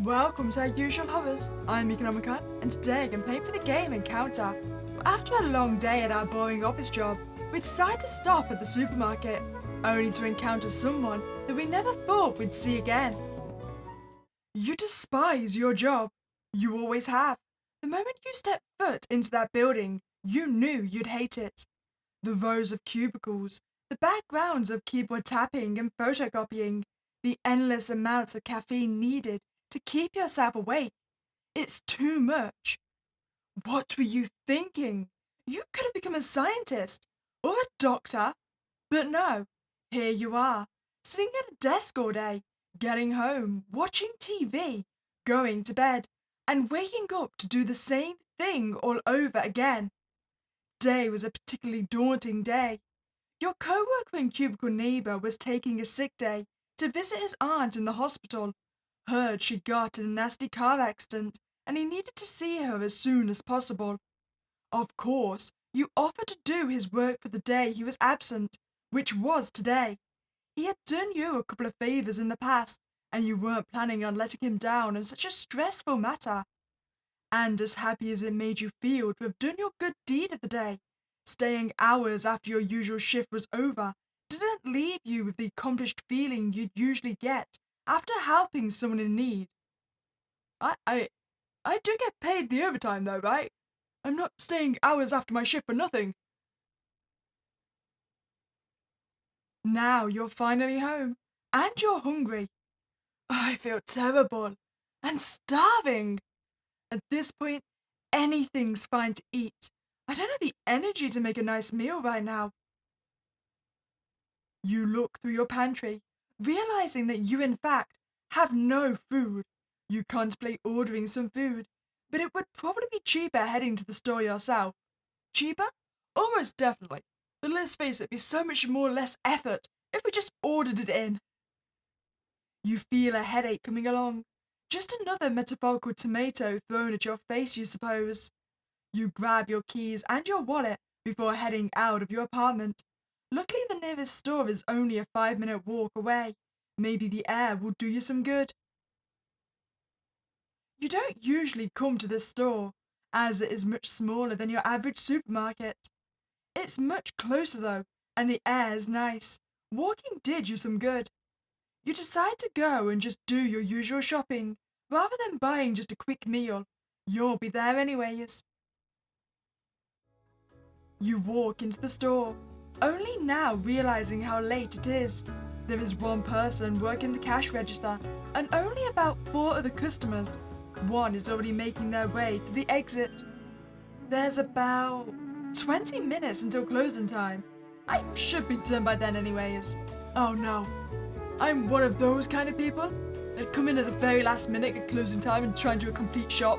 Welcome to our usual hovers. I'm Meeka Nomicon, and today I'm playing for the game Encounter. After a long day at our boring office job, we decided to stop at the supermarket, only to encounter someone that we never thought we'd see again. You despise your job. You always have. The moment you stepped foot into that building, you knew you'd hate it. The rows of cubicles, the backgrounds of keyboard tapping and photocopying, the endless amounts of caffeine needed to keep yourself awake. It's too much. What were you thinking? You could have become a scientist or a doctor. But no, here you are, sitting at a desk all day, getting home, watching TV, going to bed, and waking up to do the same thing all over again. Today was a particularly daunting day. Your co-worker and cubicle neighbor was taking a sick day to visit his aunt in the hospital. Heard she got in a nasty car accident and he needed to see her as soon as possible. Of course, you offered to do his work for the day he was absent, which was today. He had done you a couple of favors in the past, and you weren't planning on letting him down on such a stressful matter. And as happy as it made you feel to have done your good deed of the day, staying hours after your usual shift was over didn't leave you with the accomplished feeling you'd usually get after helping someone in need. I do get paid the overtime though, right? I'm not staying hours after my shift for nothing. Now you're finally home, and you're hungry. I feel terrible, and starving. At this point, anything's fine to eat. I don't have the energy to make a nice meal right now. You look through your pantry, realizing that you in fact have no food. You contemplate ordering some food, but it would probably be cheaper heading to the store yourself. Cheaper? Almost definitely. But let's face it, it'd be so much more less effort if we just ordered it in. You feel a headache coming along. Just another metaphorical tomato thrown at your face, you suppose. You grab your keys and your wallet before heading out of your apartment. Luckily, the nearest store is only a 5-minute walk away. Maybe the air will do you some good. You don't usually come to this store, as it is much smaller than your average supermarket. It's much closer though, and the air is nice. Walking did you some good. You decide to go and just do your usual shopping, rather than buying just a quick meal. You'll be there anyways. You walk into the store, only now realizing how late it is. There is one person working the cash register, and only about 4 other customers. One is already making their way to the exit. There's about 20 minutes until closing time. I should be done by then anyways. Oh no, I'm one of those kind of people that come in at the very last minute at closing time and try and do a complete shop.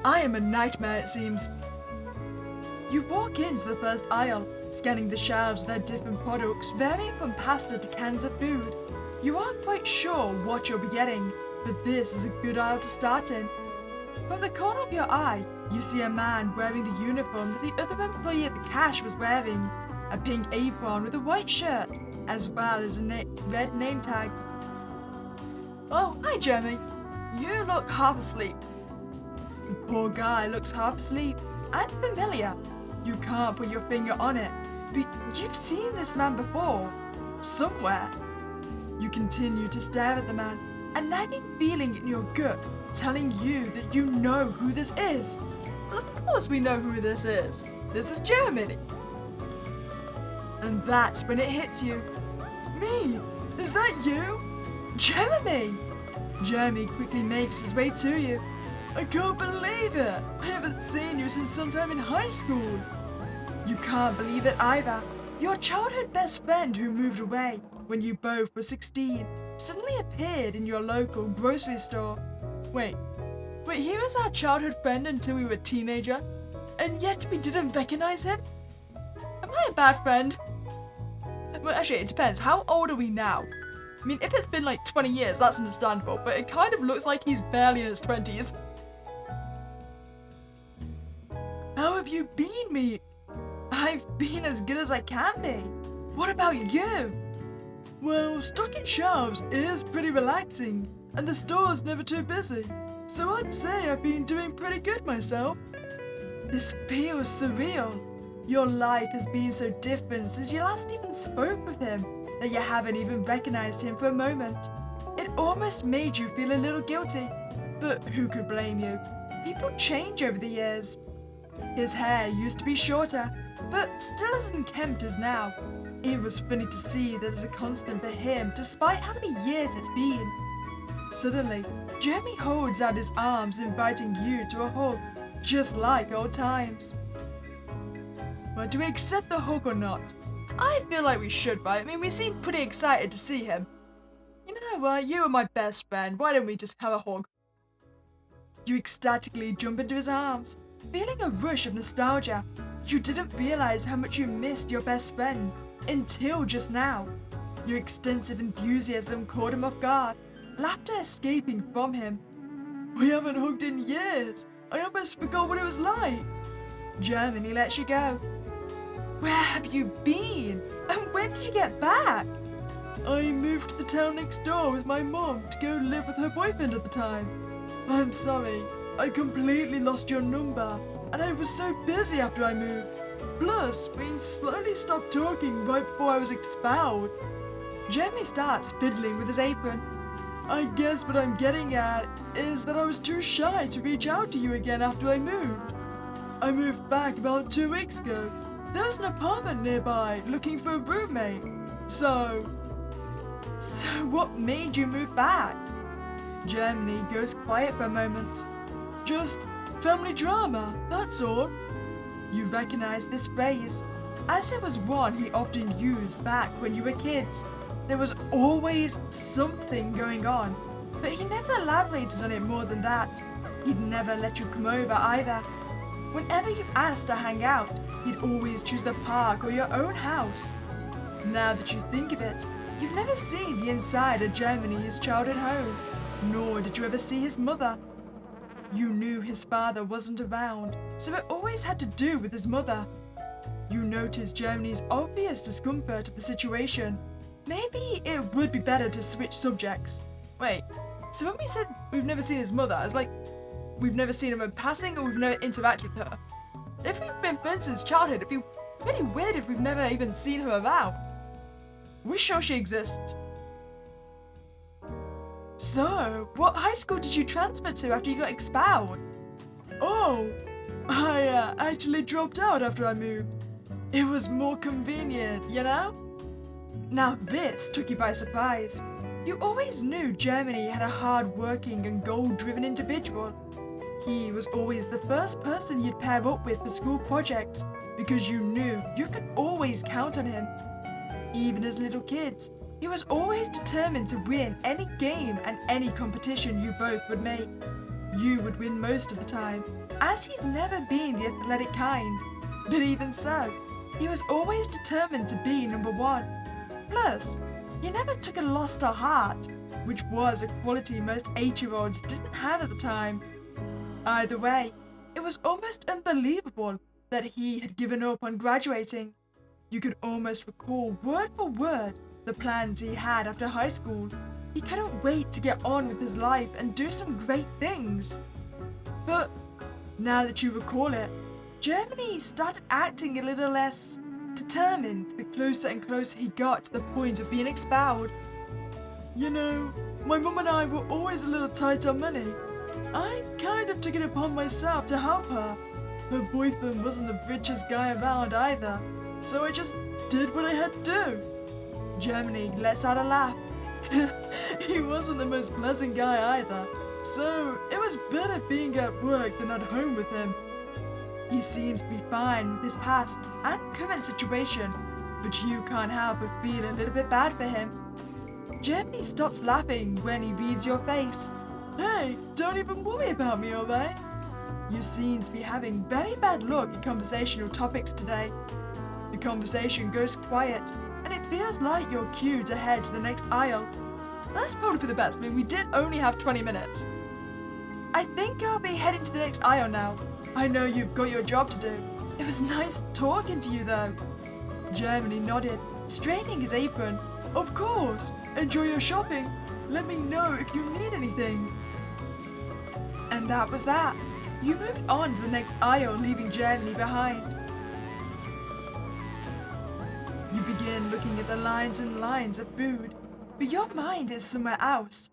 I am a nightmare, it seems. You walk into the first aisle, scanning the shelves of their different products, varying from pasta to cans of food. You aren't quite sure what you'll be getting, but this is a good aisle to start in. From the corner of your eye, you see a man wearing the uniform that the other employee at the cash was wearing, a pink apron with a white shirt, as well as a red name tag. Oh, hi Jeremy. You look half asleep. The poor guy looks half asleep and familiar. You can't put your finger on it, but you've seen this man before, somewhere. You continue to stare at the man, a nagging feeling in your gut telling you that you know who this is. Well, of course we know who this is. This is Jeremy. And that's when it hits you. Me? Is that you? Jeremy! Jeremy quickly makes his way to you. I can't believe it! I haven't seen you since sometime in high school. You can't believe it either. Your childhood best friend who moved away when you both were 16 suddenly appeared in your local grocery store. Wait, he was our childhood friend until we were a teenager, and yet we didn't recognize him? Am I a bad friend? Well, actually, it depends. How old are we now? I mean, if it's been like 20 years, that's understandable, but it kind of looks like he's barely in his 20s. How have you been, Meek? I've been as good as I can be. What about you? Well, stocking shelves is pretty relaxing. and the store's never too busy. So I'd say I've been doing pretty good myself. This feels surreal. Your life has been so different since you last even spoke with him that you haven't even recognized him for a moment. It almost made you feel a little guilty, but who could blame you? People change over the years. His hair used to be shorter, but still as unkempt as now. It was funny to see that as a constant for him despite how many years it's been. Suddenly, Jeremy holds out his arms inviting you to a hug, just like old times. But do we accept the hug or not? I feel like we should, right? I mean, we seem pretty excited to see him. You know what, you are my best friend, why don't we just have a hug? You ecstatically jump into his arms, feeling a rush of nostalgia. You didn't realize how much you missed your best friend until just now. Your extensive enthusiasm caught him off guard, laughter escaping from him. We haven't hugged in years. I almost forgot what it was like. Germany lets you go. Where have you been? And when did you get back? I moved to the town next door with my mom to go live with her boyfriend at the time. I'm sorry, I completely lost your number, and I was so busy after I moved. Plus, we slowly stopped talking right before I was expelled. Jeremy starts fiddling with his apron. I guess what I'm getting at is that I was too shy to reach out to you again after I moved. I moved back about 2 weeks ago. There was an apartment nearby looking for a roommate. So what made you move back? Germany goes quiet for a moment. Just family drama, that's all. You recognize this phrase, as it was one he often used back when you were kids. There was always something going on, but he never elaborated on it more than that. He'd never let you come over either. Whenever you asked to hang out, he'd always choose the park or your own house. Now that you think of it, you've never seen the inside of Germany's childhood home, nor did you ever see his mother. You knew his father wasn't around, so it always had to do with his mother. You noticed Germany's obvious discomfort of the situation. Maybe it would be better to switch subjects. Wait, so when we said we've never seen his mother, it's like we've never seen her in passing or we've never interacted with her. If we've been friends since childhood, it'd be pretty weird if we've never even seen her around. We're sure she exists. So, what high school did you transfer to after you got expelled? Oh, I actually dropped out after I moved. It was more convenient, you know? Now this took you by surprise. You always knew Germany had a hard-working and goal-driven individual. He was always the first person you'd pair up with for school projects because you knew you could always count on him. Even as little kids, he was always determined to win any game and any competition you both would make. You would win most of the time, as he's never been the athletic kind. But even so, he was always determined to be number one. Plus, he never took a loss to heart, which was a quality most 8-year-olds didn't have at the time. Either way, it was almost unbelievable that he had given up on graduating. You could almost recall word for word the plans he had after high school. He couldn't wait to get on with his life and do some great things. But now that you recall it, Germany started acting a little less determined the closer and closer he got to the point of being expelled. You know, my mum and I were always a little tight on money. I kind of took it upon myself to help her. Her boyfriend wasn't the richest guy around either, so I just did what I had to do. Germany lets out a laugh. He wasn't the most pleasant guy either, so it was better being at work than at home with him. He seems to be fine with his past and current situation, but you can't help but feel a little bit bad for him. Germany stops laughing when he reads your face. Hey, don't even worry about me, alright? You seem to be having very bad luck at conversational topics today. The conversation goes quiet, and it feels like you're cued to head to the next aisle. That's probably for the best, I mean, we did only have 20 minutes. I think I'll be heading to the next aisle now. I know you've got your job to do. It was nice talking to you, though. Germany nodded, straightening his apron. Of course. Enjoy your shopping. Let me know if you need anything. And that was that. You moved on to the next aisle, leaving Germany behind. You begin looking at the lines and lines of food, but your mind is somewhere else.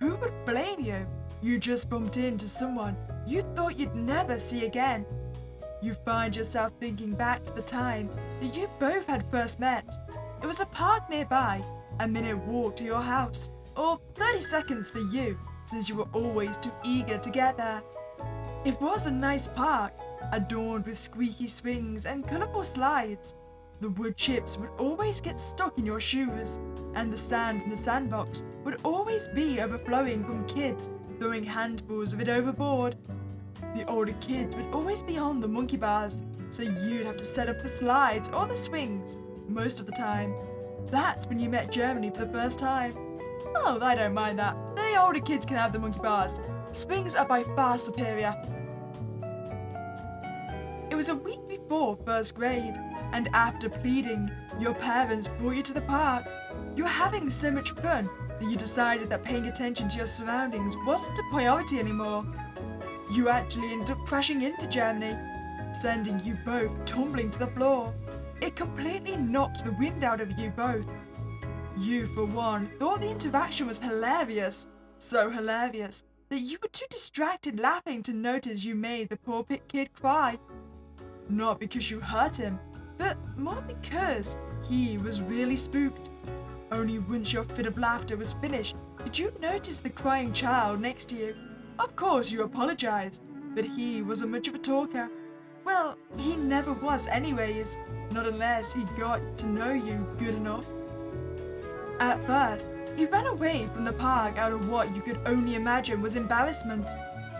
Who would blame you? You just bumped into someone you thought you'd never see again. You find yourself thinking back to the time that you both had first met. It was a park nearby, a minute walk to your house, or 30 seconds for you, since you were always too eager to get there. It was a nice park, adorned with squeaky swings and colourful slides. The wood chips would always get stuck in your shoes, and the sand from the sandbox would always be overflowing from kids throwing handfuls of it overboard. The older kids would always be on the monkey bars, so you'd have to set up the slides or the swings most of the time. That's when you met Germany for the first time. Oh, I don't mind that. The older kids can have the monkey bars. Swings are by far superior. It was a week before first grade, and after pleading, your parents brought you to the park. You were having so much fun that you decided that paying attention to your surroundings wasn't a priority anymore. You actually ended up crashing into Germany, sending you both tumbling to the floor. It completely knocked the wind out of you both. You, for one, thought the interaction was hilarious, so hilarious that you were too distracted laughing to notice you made the poor kid cry. Not because you hurt him, but more because he was really spooked. Only once your fit of laughter was finished did you notice the crying child next to you. Of course you apologized, but he wasn't much of a talker. Well, he never was anyways, not unless he got to know you good enough. At first, he ran away from the park out of what you could only imagine was embarrassment.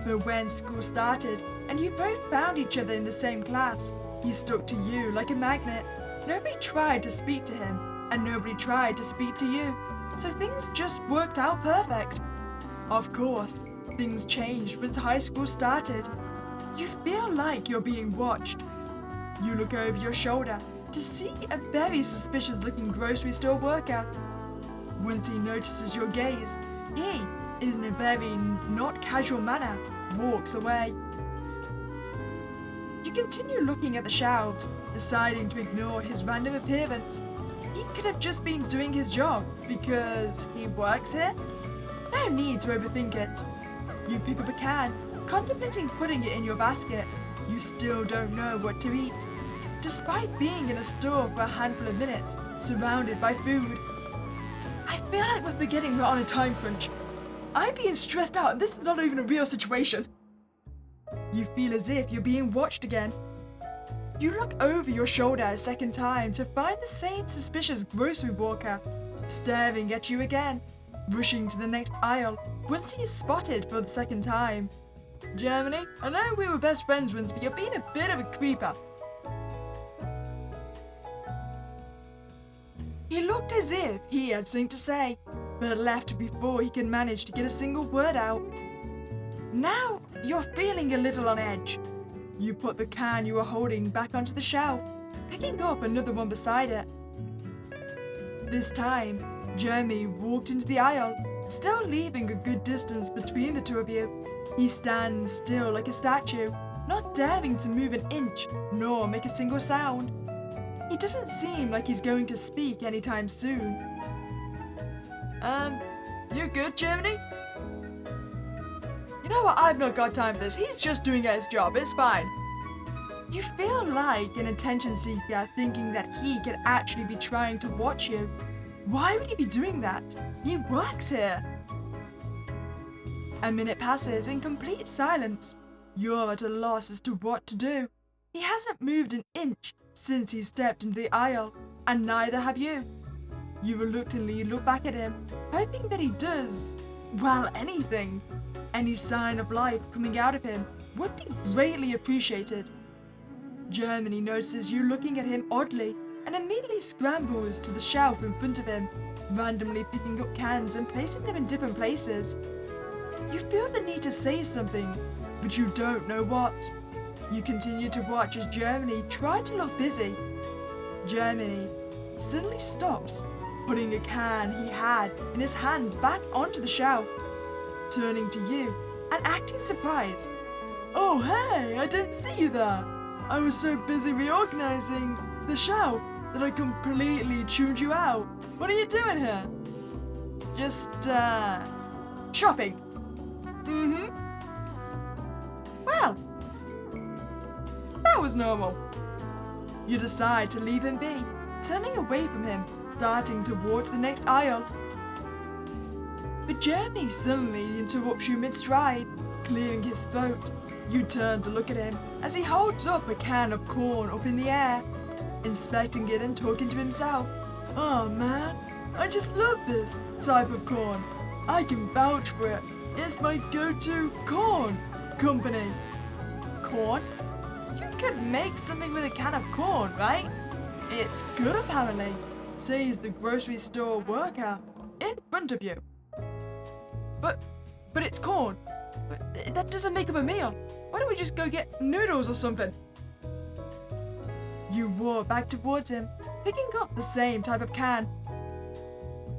But when school started and you both found each other in the same class, he stuck to you like a magnet. Nobody tried to speak to him, and nobody tried to speak to you, so things just worked out perfect. Of course, things changed once high school started. You feel like you're being watched. You look over your shoulder to see a very suspicious-looking grocery store worker. Once he notices your gaze, he, in a very not casual manner, walks away. You continue looking at the shelves, deciding to ignore his random appearance. He could have just been doing his job because he works here. No need to overthink it. You pick up a can, contemplating putting it in your basket. You still don't know what to eat, despite being in a store for a handful of minutes, surrounded by food. I feel like we're forgetting we're on a time crunch. I'm being stressed out and this is not even a real situation. You feel as if you're being watched again. You look over your shoulder a second time to find the same suspicious grocery worker staring at you again, rushing to the next aisle once he is spotted for the second time. Germany, I know we were best friends once, but you're being a bit of a creeper. He looked as if he had something to say, but left before he could manage to get a single word out. Now you're feeling a little on edge. You put the can you were holding back onto the shelf, picking up another one beside it. This time, Jeremy walked into the aisle, still leaving a good distance between the two of you. He stands still like a statue, not daring to move an inch, nor make a single sound. He doesn't seem like he's going to speak anytime soon. You good, Germany? You know what, I've not got time for this. He's just doing his job, it's fine. You feel like an attention seeker thinking that he could actually be trying to watch you. Why would he be doing that? He works here. A minute passes in complete silence. You're at a loss as to what to do. He hasn't moved an inch since he stepped into the aisle, and neither have you. You reluctantly look back at him, hoping that he does, well, anything. Any sign of life coming out of him would be greatly appreciated. Germany notices you looking at him oddly and immediately scrambles to the shelf in front of him, randomly picking up cans and placing them in different places. You feel the need to say something, but you don't know what. You continue to watch as Germany tries to look busy. Germany suddenly stops, putting a can he had in his hands back onto the shelf, turning to you and acting surprised. "Oh hey, I didn't see you there. I was so busy reorganizing the shelf that I completely tuned you out. What are you doing here?" "Just, shopping." "Mm-hmm. Well, that was normal." You decide to leave him be, turning away from him, starting towards the next aisle. But Jeremy suddenly interrupts you mid-stride, clearing his throat. You turn to look at him as he holds up a can of corn up in the air, inspecting it and talking to himself. "Oh man, I just love this type of corn. I can vouch for it. It's my go-to corn company." "Corn? You could make something with a can of corn, right?" "It's good apparently," says the grocery store worker in front of you. But it's corn. But that doesn't make up a meal. Why don't we just go get noodles or something?" You walk back towards him, picking up the same type of can.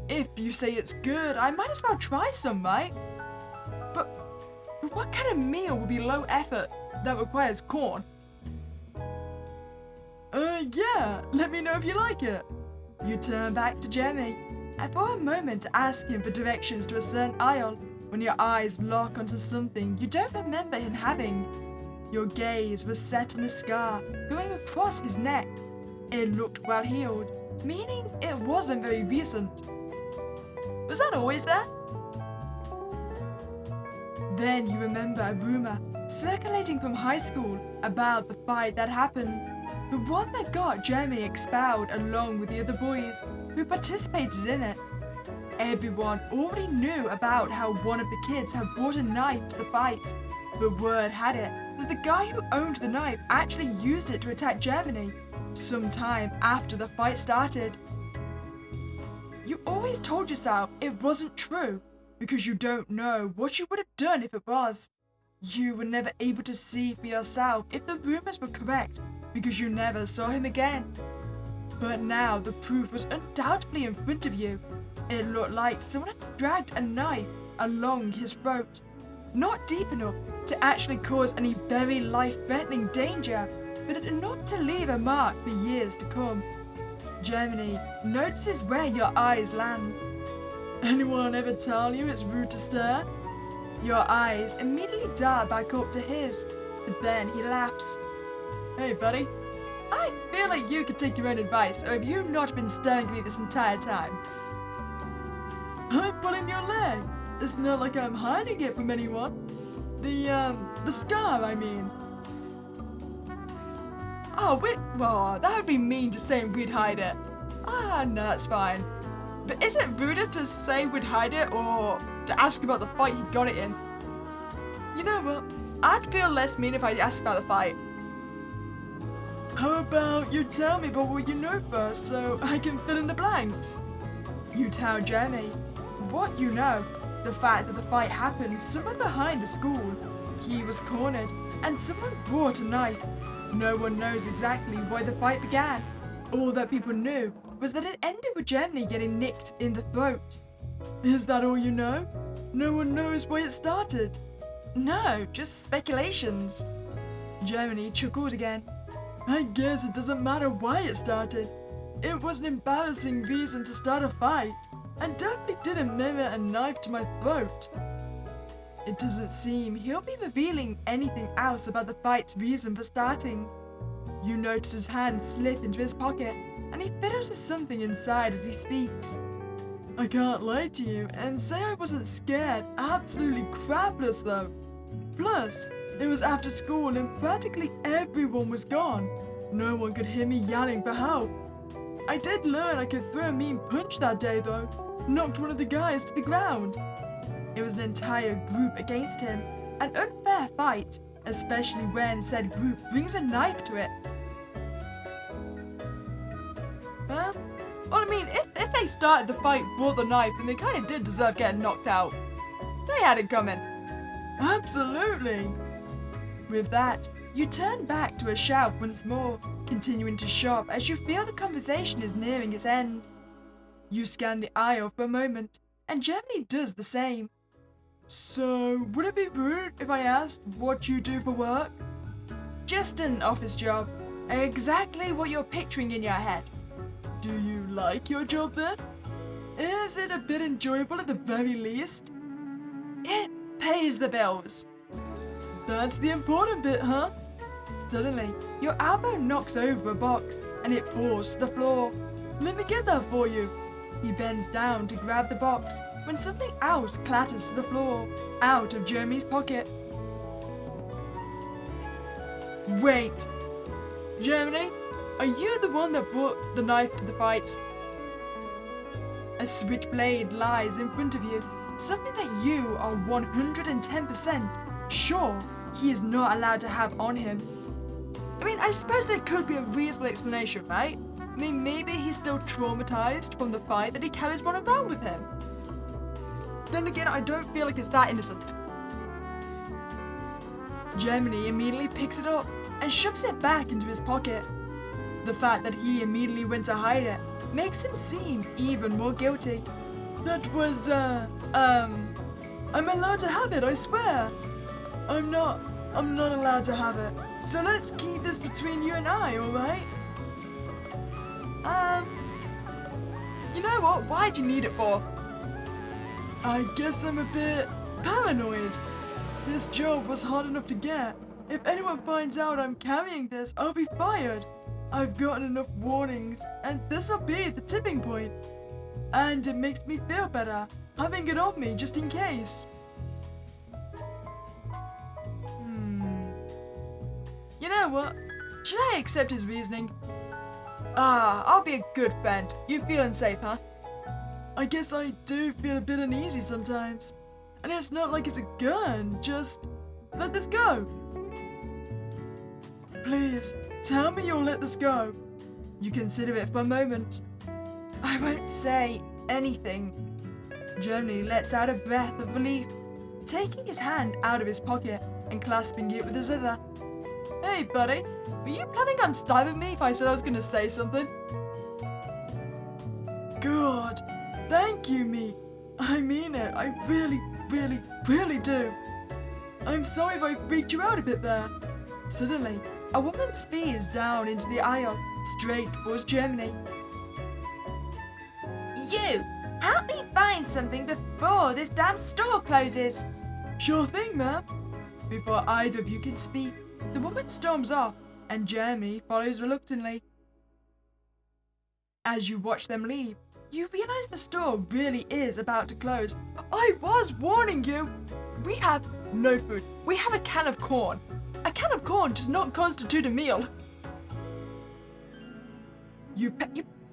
"If you say it's good, I might as well try some, right? But what kind of meal would be low effort that requires corn?" Yeah, let me know if you like it." You turn back to Jeremy, and for a moment to ask him for directions to a certain aisle, when your eyes lock onto something you don't remember him having. Your gaze was set on a scar going across his neck. It looked well healed, meaning it wasn't very recent. Was that always there? Then you remember a rumor circulating from high school about the fight that happened. The one that got Jeremy expelled along with the other boys who participated in it. Everyone already knew about how one of the kids had brought a knife to the fight, but word had it that the guy who owned the knife actually used it to attack Jeremy sometime after the fight started. You always told yourself it wasn't true because you don't know what you would have done if it was. You were never able to see for yourself if the rumors were correct because you never saw him again. But now the proof was undoubtedly in front of you. It looked like someone had dragged a knife along his throat, not deep enough to actually cause any very life-threatening danger, but enough to leave a mark for years to come. Jeremy notices where your eyes land. "Anyone ever tell you it's rude to stare?" Your eyes immediately dart back up to his, but then he laughs. "Hey buddy, I feel like you could take your own advice, or have you not been staring at me this entire time?" "I'm pulling your leg. It's not like I'm hiding it from anyone. The scar, I mean." "Oh, well, that would be mean to say we'd hide it." No, that's fine. But is it ruder to say we'd hide it or to ask about the fight he got it in? You know what? I'd feel less mean if I asked about the fight. "How about you tell me about what you know first so I can fill in the blanks?" You tell Jeremy what you know. The fact that the fight happened somewhere behind the school. He was cornered and someone brought a knife. No one knows exactly why the fight began. All that people knew was that it ended with Jeremy getting nicked in the throat. "Is that all you know? No one knows why it started?" "No, just speculations." Jeremy chuckled again. "I guess it doesn't matter why it started. It was an embarrassing reason to start a fight, and definitely didn't mirror a knife to my throat." It doesn't seem he'll be revealing anything else about the fight's reason for starting. You notice his hand slip into his pocket, and he fiddles with something inside as he speaks. "I can't lie to you and say I wasn't scared absolutely crapless though. Plus, it was after school and practically everyone was gone. No one could hear me yelling for help. I did learn I could throw a mean punch that day though. Knocked one of the guys to the ground. It was an entire group against him. An unfair fight, especially when said group brings a knife to it." Well, I mean, if they started the fight, brought the knife, then they kind of did deserve getting knocked out. They had it coming. "Absolutely." With that, you turn back to a shelf once more, continuing to shop as you feel the conversation is nearing its end. You scan the aisle for a moment, and Germany does the same. So, would it be rude if I asked what you do for work? Just an office job. Exactly what you're picturing in your head. Do you like your job then? Is it a bit enjoyable at the very least? It pays the bills. That's the important bit, huh? Suddenly, your elbow knocks over a box and it falls to the floor. Let me get that for you. He bends down to grab the box when something else clatters to the floor, out of Jeremy's pocket. Wait. Germany, are you the one that brought the knife to the fight? A switchblade lies in front of you, something that you are 110% sure he is not allowed to have on him. I mean, I suppose there could be a reasonable explanation, right? I mean, maybe he's still traumatized from the fight that he carries one around with him. Then again, I don't feel like it's that innocent. Germany immediately picks it up and shoves it back into his pocket. The fact that he immediately went to hide it makes him seem even more guilty. That was, I'm allowed to have it, I swear. I'm not allowed to have it. So let's keep this between you and I, alright? You know what? Why'd you need it for? I guess I'm a bit paranoid. This job was hard enough to get. If anyone finds out I'm carrying this, I'll be fired. I've gotten enough warnings, and this'll be the tipping point. And it makes me feel better, having it on me just in case. You know what? Should I accept his reasoning? I'll be a good friend. You feeling safe, huh? I guess I do feel a bit uneasy sometimes. And it's not like it's a gun, just let this go. Please, tell me you'll let this go. You consider it for a moment. I won't say anything. Germany lets out a breath of relief, taking his hand out of his pocket and clasping it with his other. Hey, buddy, were you planning on stabbing me if I said I was going to say something? God, thank you, Meek. I mean it. I really do. I'm sorry if I freaked you out a bit there. Suddenly, a woman spears down into the aisle, straight towards Germany. You, help me find something before this damn store closes. Sure thing, ma'am. Before either of you can speak, the woman storms off, and Jeremy follows reluctantly. As you watch them leave, you realize the store really is about to close. I was warning you! We have no food. We have a can of corn. A can of corn does not constitute a meal.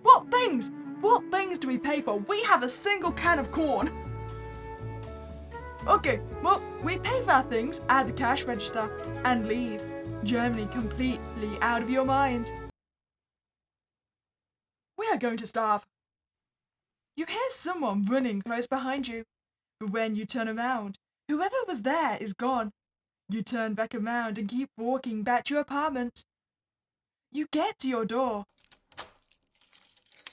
What things? What things do we pay for? We have a single can of corn. Okay, well, we pay for our things at the cash register and leave. Germany completely out of your mind. We are going to starve. You hear someone running close behind you, but when you turn around, whoever was there is gone. You turn back around and keep walking back to your apartment. You get to your door.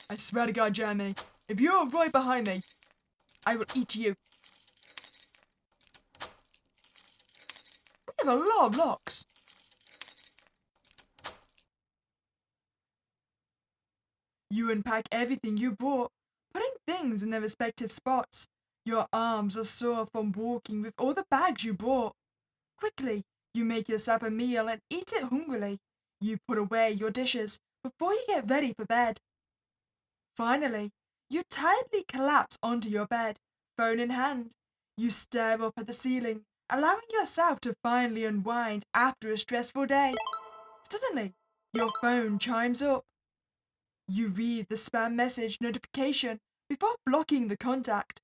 I swear to God, Germany, if you're right behind me, I will eat you. We have a lot of locks. You unpack everything you brought, putting things in their respective spots. Your arms are sore from walking with all the bags you brought. Quickly, you make yourself a meal and eat it hungrily. You put away your dishes before you get ready for bed. Finally, you tiredly collapse onto your bed, phone in hand. You stare up at the ceiling, allowing yourself to finally unwind after a stressful day. Suddenly, your phone chimes up. You read the spam message notification before blocking the contact.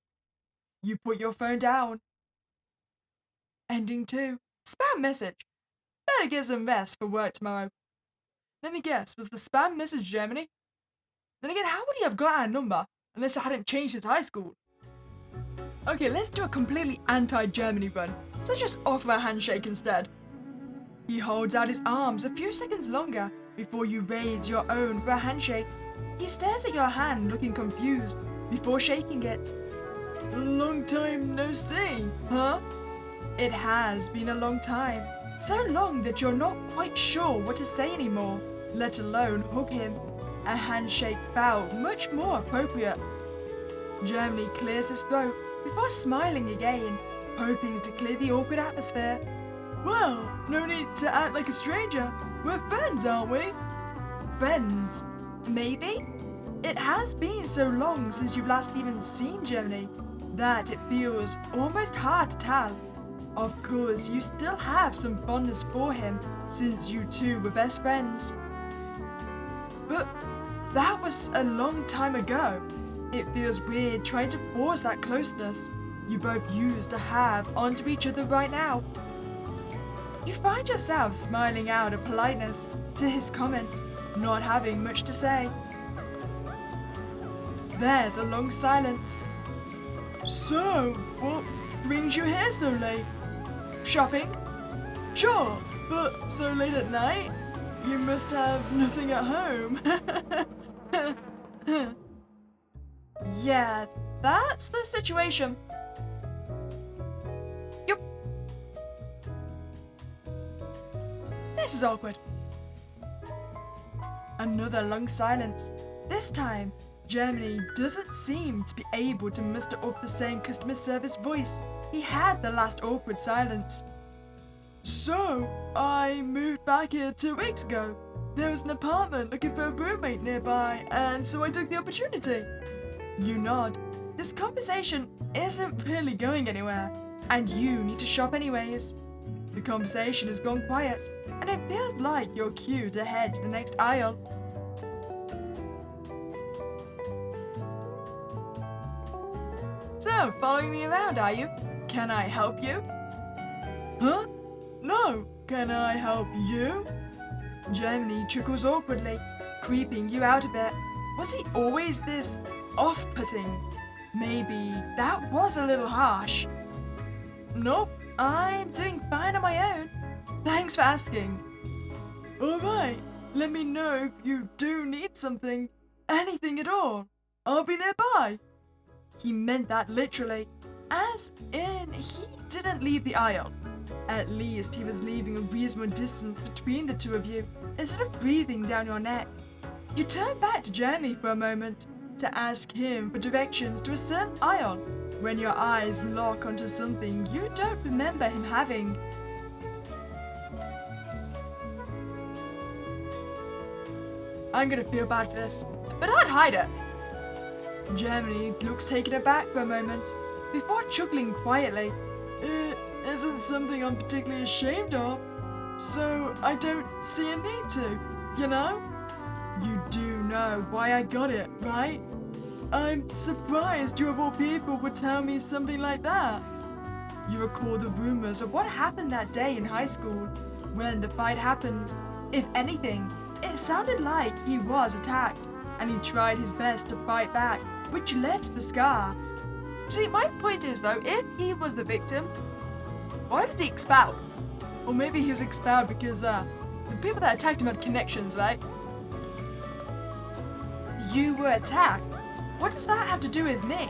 You put your phone down. Ending 2. Spam message. Better get some rest for work tomorrow. Let me guess, was the spam message Germany? Then again, how would he have got our number unless I hadn't changed since high school? Okay, let's do a completely anti-Germany run, so just offer a handshake instead. He holds out his arms a few seconds longer before you raise your own for a handshake. He stares at your hand looking confused, before shaking it. Long time no see, huh? It has been a long time. So long that you're not quite sure what to say anymore, let alone hug him. A handshake felt much more appropriate. Germany clears his throat before smiling again, hoping to clear the awkward atmosphere. Well, no need to act like a stranger. We're friends, aren't we? Friends? Maybe? It has been so long since you've last even seen Germany that it feels almost hard to tell. Of course, you still have some fondness for him since you two were best friends. But that was a long time ago. It feels weird trying to force that closeness you both used to have onto each other right now. You find yourself smiling out of politeness to his comment, not having much to say. There's a long silence. So, what brings you here so late? Shopping? Sure, but so late at night? You must have nothing at home. Yeah, that's the situation. Yup. This is awkward. Another long silence. This time, Germany doesn't seem to be able to muster up the same customer service voice he had the last awkward silence. So, I moved back here 2 weeks ago. There was an apartment looking for a roommate nearby, and so I took the opportunity. You nod. This conversation isn't really going anywhere, and you need to shop anyways. The conversation has gone quiet, and it feels like you're cued to head to the next aisle. So, following me around, are you? Can I help you? Huh? No, can I help you? Germany chuckles awkwardly, creeping you out a bit. Was he always this off-putting? Maybe that was a little harsh. Nope, I'm doing fine on my own. Thanks for asking. Alright, let me know if you do need something. Anything at all. I'll be nearby. He meant that literally, as in he didn't leave the aisle. At least he was leaving a reasonable distance between the two of you, instead of breathing down your neck. You turn back to Germany for a moment to ask him for directions to a certain aisle, when your eyes lock onto something you don't remember him having. I'm gonna feel bad for this, but I'd hide it. Germany looks taken aback for a moment, before chuckling quietly. It isn't something I'm particularly ashamed of, so I don't see a need to, you know? You do know why I got it, right? I'm surprised you of all people would tell me something like that. You recall the rumors of what happened that day in high school, when the fight happened. If anything, it sounded like he was attacked, and he tried his best to fight back, which led to the scar. See, my point is though, if he was the victim, why was he expelled? Or maybe he was expelled because the people that attacked him had connections, right? You were attacked? What does that have to do with me?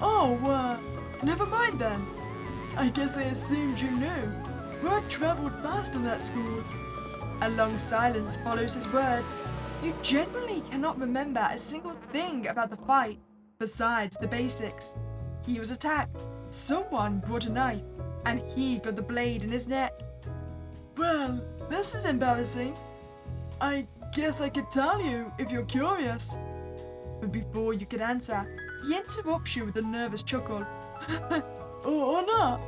Oh, never mind then. I guess I assumed you knew. Word travelled fast in that school. A long silence follows his words. You genuinely cannot remember a single thing about the fight, besides the basics. He was attacked, someone brought a knife, and he got the blade in his neck. Well, this is embarrassing. I guess I could tell you if you're curious. But before you could answer, he interrupts you with a nervous chuckle. or not.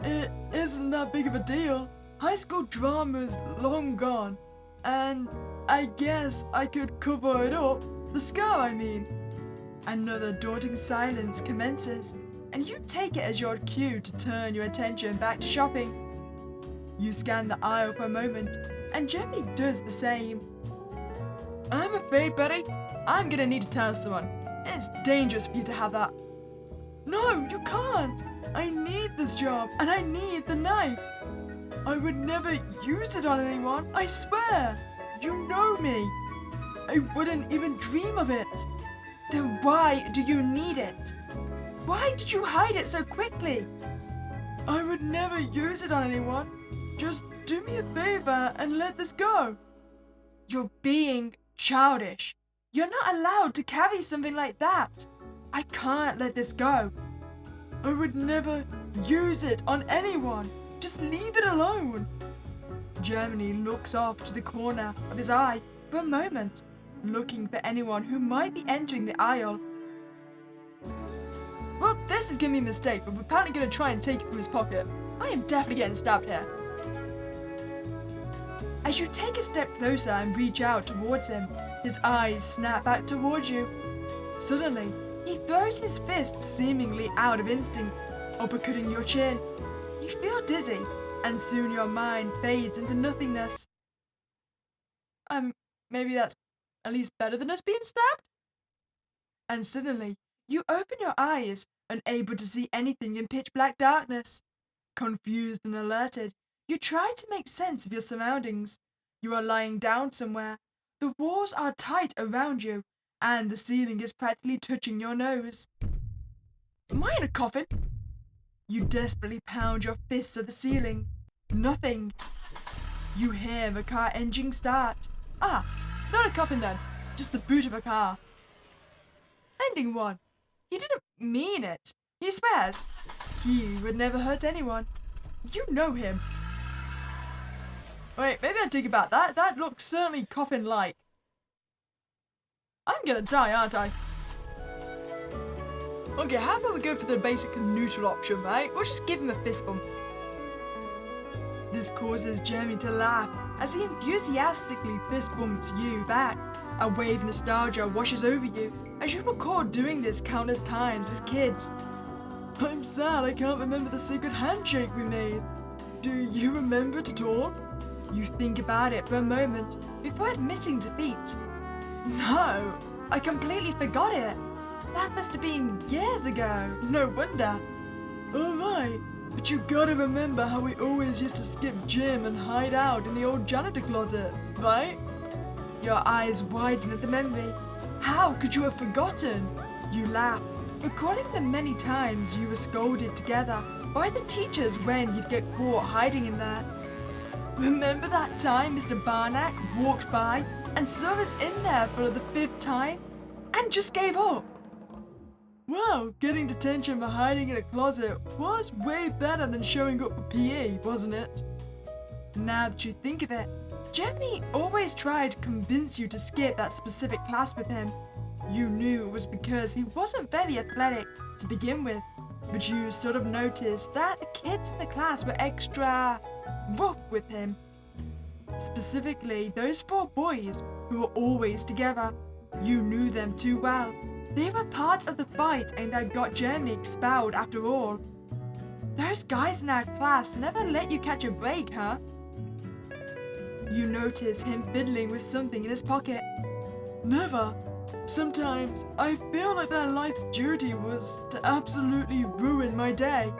It isn't that big of a deal. High school drama's long gone, and I guess I could cover it up. The scar, I mean. Another daunting silence commences, and you take it as your cue to turn your attention back to shopping. You scan the aisle for a moment, and Germany does the same. I'm afraid, Betty, I'm gonna need to tell someone. It's dangerous for you to have that. No, you can't! I need this job, and I need the knife. I would never use it on anyone, I swear. You know me. I wouldn't even dream of it. Then why do you need it? Why did you hide it so quickly? I would never use it on anyone. Just do me a favor and let this go. You're being childish. You're not allowed to carry something like that. I can't let this go. I would never use it on anyone. Just leave it alone. Germany looks off to the corner of his eye for a moment, looking for anyone who might be entering the aisle. Well, this is gonna be a mistake, but we're apparently gonna try and take it from his pocket. I am definitely getting stabbed here. As you take a step closer and reach out towards him, his eyes snap back towards you. Suddenly, he throws his fist seemingly out of instinct, uppercutting your chin. You feel dizzy, and soon your mind fades into nothingness. Maybe that's at least better than us being stabbed? And suddenly, you open your eyes, unable to see anything in pitch black darkness. Confused and alerted, you try to make sense of your surroundings. You are lying down somewhere. The walls are tight around you, and the ceiling is practically touching your nose. Am I in a coffin? You desperately pound your fists at the ceiling. Nothing. You hear the car engine start. Ah, not a coffin then, just the boot of a car. Ending one. He didn't mean it. He swears. He would never hurt anyone. You know him. Wait, maybe I take it back. That looks certainly coffin-like. I'm gonna die, aren't I? Okay, how about we go for the basic neutral option, right? We'll just give him a fist bump. This causes Jeremy to laugh as he enthusiastically fist bumps you back. A wave of nostalgia washes over you as you recall doing this countless times as kids. I'm sad I can't remember the secret handshake we made. Do you remember it at all? You think about it for a moment before admitting defeat. No, I completely forgot it. That must have been years ago. No wonder. Alright, but you gotta remember how we always used to skip gym and hide out in the old janitor closet, right? Your eyes widen at the memory. How could you have forgotten? You laugh, recalling the many times you were scolded together by the teachers when you'd get caught hiding in there. Remember that time Mr. Barnack walked by and saw us in there for the 5th time and just gave up? Well, getting detention for hiding in a closet was way better than showing up for PE, wasn't it? Now that you think of it, Germany always tried to convince you to skip that specific class with him. You knew it was because he wasn't very athletic to begin with, but you sort of noticed that the kids in the class were extra rough with him. Specifically, those 4 boys who were always together. You knew them too well. They were part of the fight and that got Germany expelled after all. Those guys in our class never let you catch a break, huh? You notice him fiddling with something in his pocket. Never. Sometimes I feel like their life's duty was to absolutely ruin my day.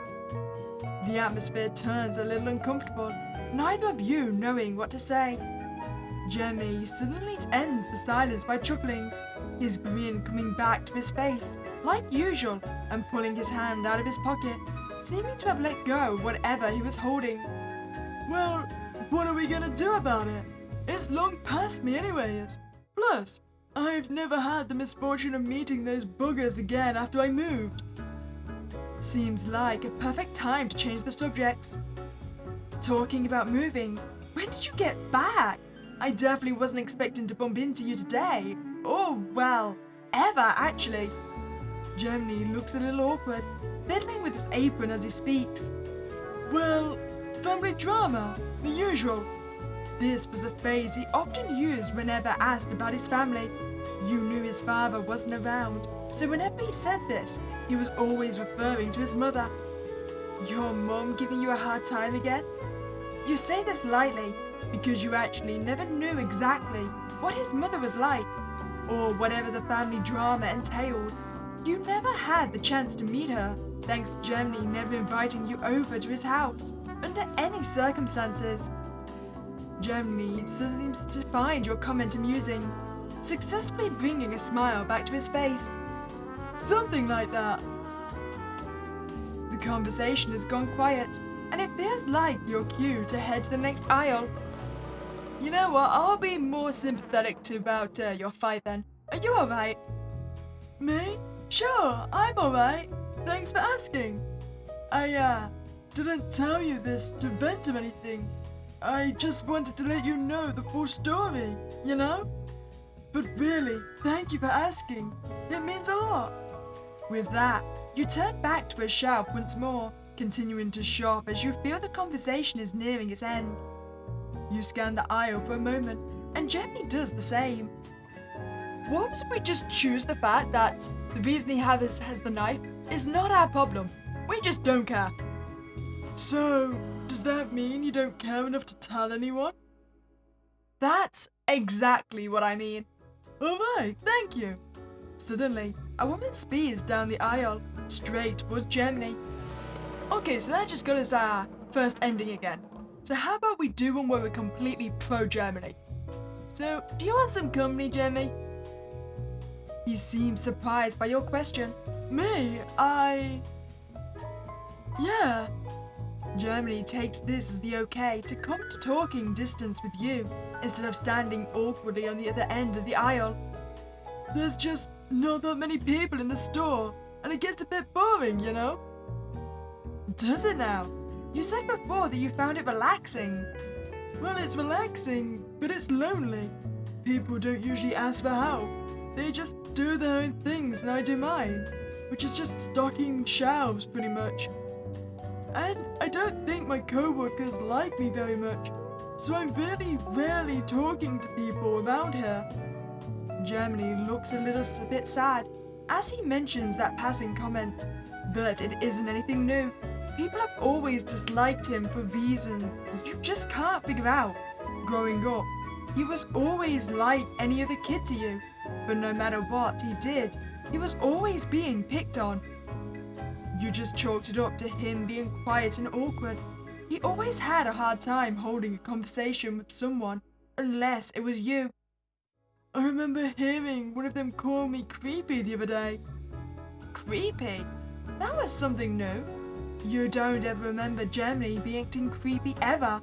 The atmosphere turns a little uncomfortable, neither of you knowing what to say. Jeremy suddenly ends the silence by chuckling, his grin coming back to his face, like usual, and pulling his hand out of his pocket, seeming to have let go of whatever he was holding. Well, what are we gonna do about it? It's long past me anyways. Plus, I've never had the misfortune of meeting those buggers again after I moved. Seems like a perfect time to change the subjects. Talking about moving, when did you get back? I definitely wasn't expecting to bump into you today. Oh, well, ever actually. Germany looks a little awkward, fiddling with his apron as he speaks. Well, family drama, the usual. This was a phrase he often used whenever asked about his family. You knew his father wasn't around, so whenever he said this, he was always referring to his mother. Your mom giving you a hard time again? You say this lightly because you actually never knew exactly what his mother was like, or whatever the family drama entailed. You never had the chance to meet her, thanks to Germany never inviting you over to his house, under any circumstances. Germany seems to find your comment amusing. successfully bringing a smile back to his face. Something like that. The conversation has gone quiet, and it feels like your cue to head to the next aisle. You know what, I'll be more sympathetic to about your fight then. Are you alright? Me? Sure, I'm alright. Thanks for asking. I didn't tell you this to vent or anything. I just wanted to let you know the full story, you know? But really, thank you for asking. It means a lot. With that, you turn back to a shelf once more, continuing to shop as you feel the conversation is nearing its end. You scan the aisle for a moment, and Jeremy does the same. What was if we just choose the fact that the reason he has the knife is not our problem? We just don't care. So, does that mean you don't care enough to tell anyone? That's exactly what I mean. Alright, thank you. Suddenly, a woman speeds down the aisle, straight towards Germany. Okay, so that just got us our first ending again. So how about we do one where we're completely pro-Germany? So, do you want some company, Jeremy? He seems surprised by your question. Me? Yeah. Germany takes this as the okay to come to talking distance with you, instead of standing awkwardly on the other end of the aisle. There's just not that many people in the store, and it gets a bit boring, you know? Does it now? You said before that you found it relaxing. Well, it's relaxing, but it's lonely. People don't usually ask for help. They just do their own things and I do mine, which is just stocking shelves pretty much. And I don't think my co-workers like me very much, so I'm really rarely talking to people around here. Germany looks a bit sad as he mentions that passing comment, but it isn't anything new. People have always disliked him for reasons you just can't figure out. Growing up, he was always like any other kid to you, but no matter what he did, he was always being picked on. You just chalked it up to him being quiet and awkward. He always had a hard time holding a conversation with someone, unless it was you. I remember hearing one of them call me creepy the other day. Creepy? That was something new. You don't ever remember Jeremy being acting creepy ever.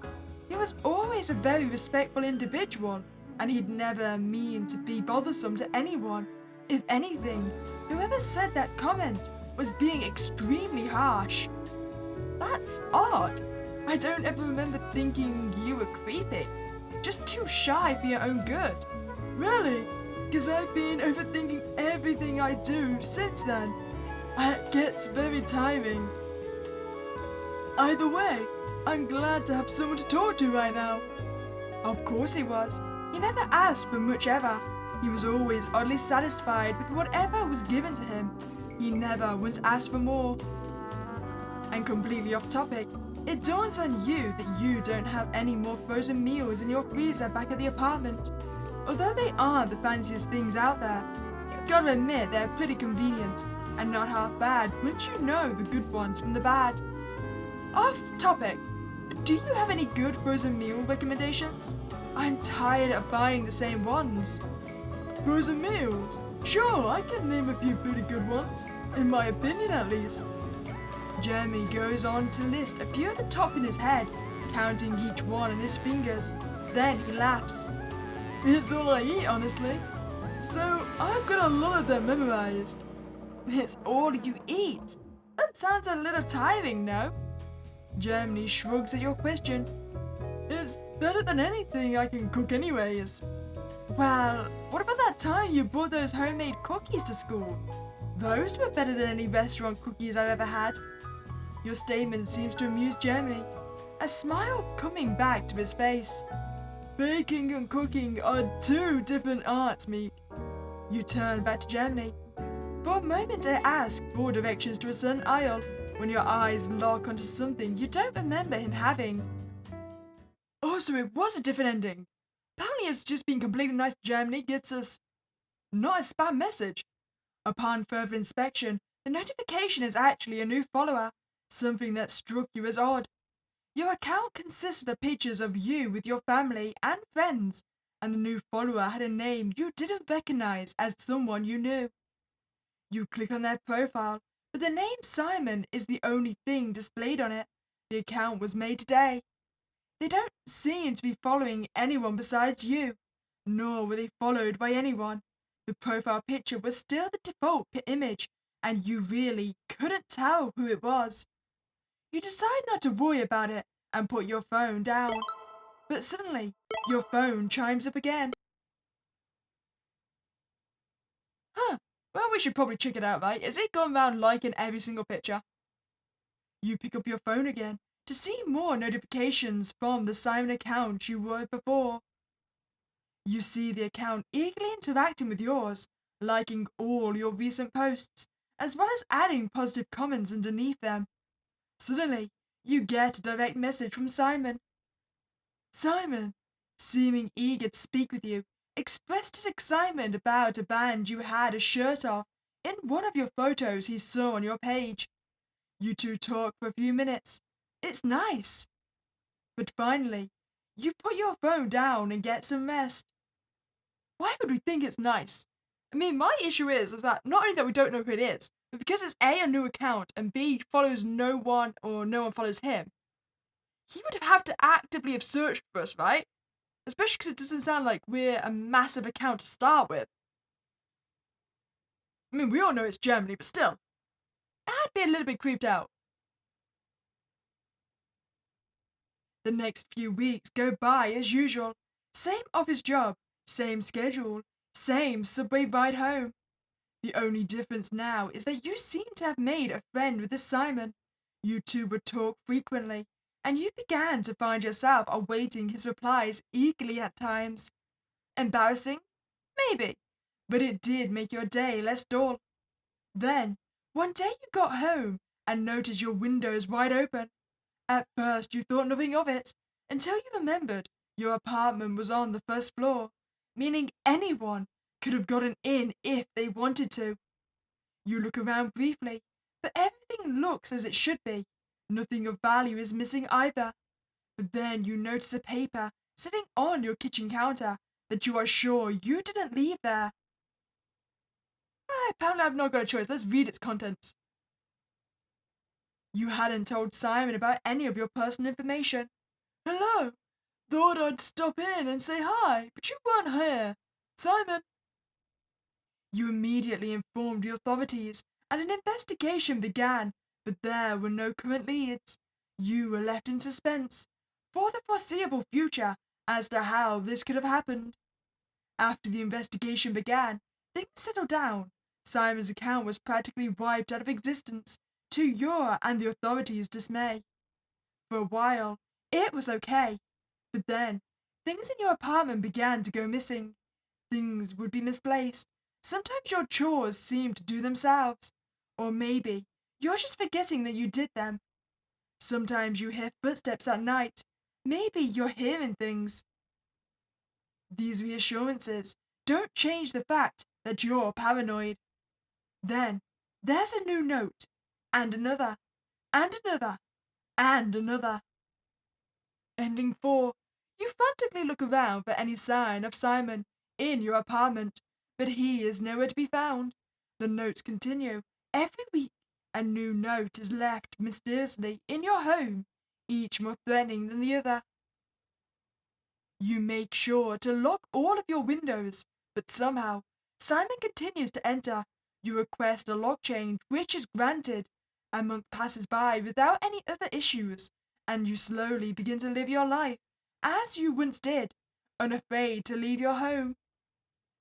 He was always a very respectful individual, and he'd never mean to be bothersome to anyone. If anything, whoever said that comment was being extremely harsh. That's odd. I don't ever remember thinking you were creepy. Just too shy for your own good. Really? Because I've been overthinking everything I do since then. It gets very tiring. Either way, I'm glad to have someone to talk to right now. Of course he was. He never asked for much ever. He was always oddly satisfied with whatever was given to him. He never once asked for more. And completely off topic, it dawns on you that you don't have any more frozen meals in your freezer back at the apartment. Although they aren't the fanciest things out there, you've got to admit they're pretty convenient, and not half bad once you know the good ones from the bad. Off topic, do you have any good frozen meal recommendations? I'm tired of buying the same ones. Frozen meals? Sure, I can name a few pretty good ones, in my opinion at least. Jeremy goes on to list a few at the top in his head, counting each one on his fingers. Then he laughs. It's all I eat, honestly. So I've got a lot of them memorized. It's all you eat? That sounds a little tiring, no? Germany shrugs at your question. It's better than anything I can cook anyways. Well, what about that time you brought those homemade cookies to school? Those were better than any restaurant cookies I've ever had. Your statement seems to amuse Germany, a smile coming back to his face. Baking and cooking are two different arts, Meek. You turn back to Germany. For a moment I ask for directions to a certain aisle, when your eyes lock onto something you don't remember him having. Oh, so it was a different ending. Apparently it's just being completely nice to Germany gets us not a spam message. Upon further inspection, the notification is actually a new follower, something that struck you as odd. Your account consisted of pictures of you with your family and friends, and the new follower had a name you didn't recognize as someone you knew. You click on their profile, but the name Simon is the only thing displayed on it. The account was made today. They don't seem to be following anyone besides you, nor were they followed by anyone. The profile picture was still the default image, and you really couldn't tell who it was. You decide not to worry about it and put your phone down. But suddenly, your phone chimes up again. Huh, well, we should probably check it out, right? Is it going around liking every single picture? You pick up your phone again to see more notifications from the Simon account you were before. You see the account eagerly interacting with yours, liking all your recent posts, as well as adding positive comments underneath them. Suddenly, you get a direct message from Simon. Simon, seeming eager to speak with you, expressed his excitement about a band you had a shirt of in one of your photos he saw on your page. You two talk for a few minutes. It's nice. But finally, you put your phone down and get some rest. Why would we think it's nice? I mean, my issue is that not only that we don't know who it is, but because it's A, new account, and B, follows no one or no one follows him, he would have to actively have searched for us, right? Especially because it doesn't sound like we're a massive account to start with. I mean, we all know it's Germany, but still, I'd be a little bit creeped out. The next few weeks go by as usual. Same office job, same schedule, same subway ride home. The only difference now is that you seem to have made a friend with this Simon. You two would talk frequently, and you began to find yourself awaiting his replies eagerly at times. Embarrassing? Maybe, but it did make your day less dull. Then, one day you got home and noticed your windows wide open. At first you thought nothing of it, until you remembered your apartment was on the first floor, meaning anyone could have gotten in if they wanted to. You look around briefly, but everything looks as it should be. Nothing of value is missing either. But then you notice a paper sitting on your kitchen counter that you are sure you didn't leave there. Apparently I've not got a choice. Let's read its contents. You hadn't told Simon about any of your personal information. Hello! Thought I'd stop in and say hi, but you weren't here. Simon! You immediately informed the authorities, and an investigation began, but there were no current leads. You were left in suspense for the foreseeable future as to how this could have happened. After the investigation began, things settled down. Simon's account was practically wiped out of existence, to your and the authorities' dismay. For a while, it was okay, but then things in your apartment began to go missing. Things would be misplaced. Sometimes your chores seemed to do themselves, or maybe you're just forgetting that you did them. Sometimes you hear footsteps at night. Maybe you're hearing things. These reassurances don't change the fact that you're paranoid. Then there's a new note, and another, and another, and another. Ending 4. You frantically look around for any sign of Simon in your apartment, but he is nowhere to be found. The notes continue. Every week, a new note is left mysteriously in your home, each more threatening than the other. You make sure to lock all of your windows, but somehow Simon continues to enter. You request a lock change, which is granted. A month passes by without any other issues, and you slowly begin to live your life as you once did, unafraid to leave your home.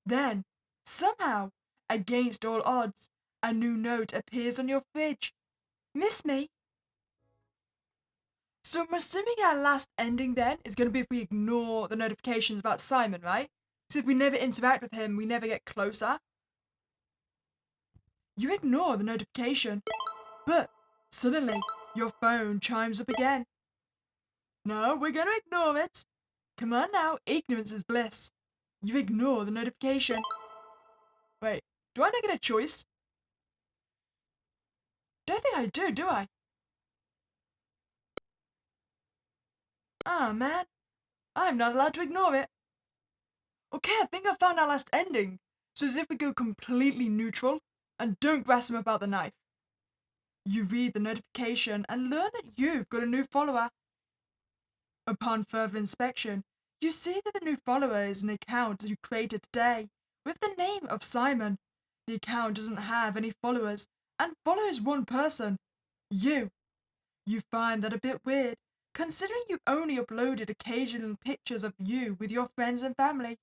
Then, somehow, against all odds, a new note appears on your fridge. Miss me? So I'm assuming our last ending then is going to be if we ignore the notifications about Simon, right? So if we never interact with him, we never get closer. You ignore the notification, but suddenly your phone chimes up again. No, we're going to ignore it. Come on now, ignorance is bliss. You ignore the notification. Wait, do I not get a choice? Don't think I do I? Ah, man, I'm not allowed to ignore it. Okay, I think I found our last ending. So as if we go completely neutral and don't grass him about the knife. You read the notification and learn that you've got a new follower. Upon further inspection, you see that the new follower is an account you created today with the name of Simon. The account doesn't have any followers and follows one person, you. You find that a bit weird, considering you only uploaded occasional pictures of you with your friends and family.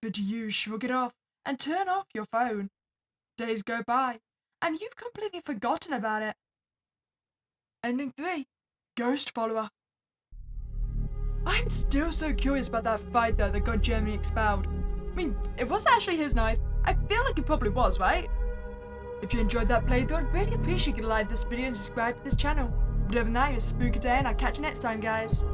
But you shrug it off and turn off your phone. Days go by, and you've completely forgotten about it. Ending 3. Ghost Follower. I'm still so curious about that fight though that got Germany expelled. I mean, it was actually his knife. I feel like it probably was, right? If you enjoyed that playthrough, I'd really appreciate you to like this video and subscribe to this channel. But other than that, it's a spooky day and I'll catch you next time, guys.